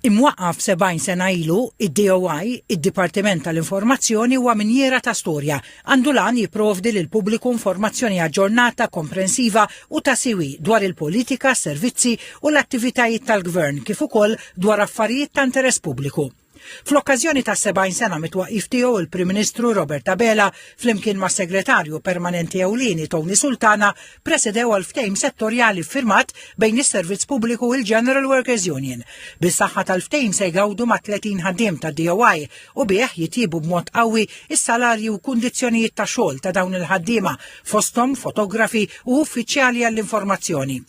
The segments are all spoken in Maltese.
Imwaqqaf 70 sena ilu, id-DOI, id-Dipartiment tal-Informazzjoni huwa minjera ta' storja. Għandu lan jipprovdi lil pubbliku informazzjoni aġġornata, komprensiva u ta' siwi dwar il-politika, servizzi u l-attivitajiet tal-Gvern kif ukoll dwar affarijiet ta' interess pubbliku. Fl-okkażjoni ta' 70 sena mitwaqqif tiegħu il-Prim Ministru Robert Abela flimkien ma' Segretarju Permanenti Ewlieni Tony Sultana presedew għal ftehim settorjali firmat bejn is-Servizz Pubbliku u l-General Workers Union. Bis-saħħa tal-ftehim se jgawdu ma' 30 ħaddiem ta' DOI u bih jitjiebu b'mod qawwi is-salarji u kundizzjonijiet ta' xogħol ta' dawn il-ħaddiema fosthom fotografi u uffiċjali għall-informazzjoni.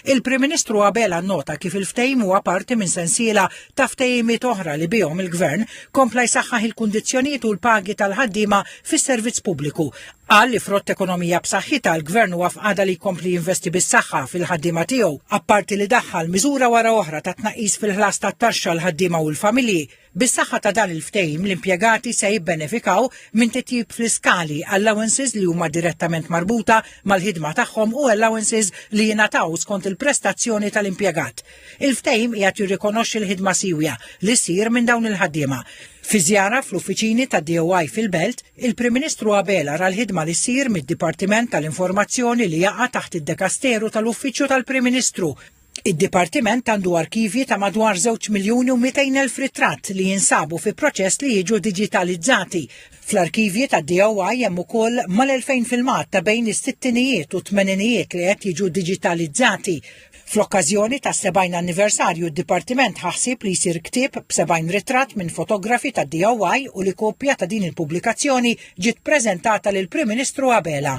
Il-Prim Ministru Abela nnota kif il-ftehim huwa parti minn sensiela ta' ftehimiet oħra li bihom il-Gvern kompla jsaħħaħ il-kundizzjonijiet u l-pagi tal-ħaddiema fis-servizz pubbliku. Qal li frott ekonomija b'saħħitha l-Gvern huwa fqada li jkompli jinvesti bis-saħħa fil-ħaddiema tiegħu, apparti li daħħal miżura wara oħra ta' tnaqqis fil-ħlas tat-taxxa l-ħaddiema u l-familji. Bis-saħħa ta' dan il-ftehim l-impjegati se jibbenefikaw minn titjib fl-iskali allowances li huma direttament marbuta mal-ħidma tagħhom u allowances li jingħataw skont il-prestazzjoni tal-impjegat. Il-ftehim qiegħed jirrikonoxxi l-ħidma siwja li ssir minn dawn il-ħaddiema. Fi żjara fl-uffiċini tad-DOI fil-Belt, il-Prim Ministru Abela ra l-ħidma li ssir mid-Dipartiment tal-Informazzjoni li jaqa' taħt id-Dekasteru tal-Uffiċċju tal-Prim Ministru. Id-Dipartiment għandu arkivji ta' madwar 2,200,000 ritratt li jinsabu fi proċess li jiġu digitalizzati. Fl-arkivji tad-DOI hemm ukoll mal-2000 filmat ta' bejn is-sittinijiet u t-tmeninijiet li qed jiġu digitalizzati. Fl-okkażjoni tas-70 anniversarju d-Dipartiment ħassib li jsir ktieb b'70 ritratt minn fotografi tad-DOI u li kopja ta' din il-pubblikazzjoni ġiet preżentata lill-Prim Ministru Abela.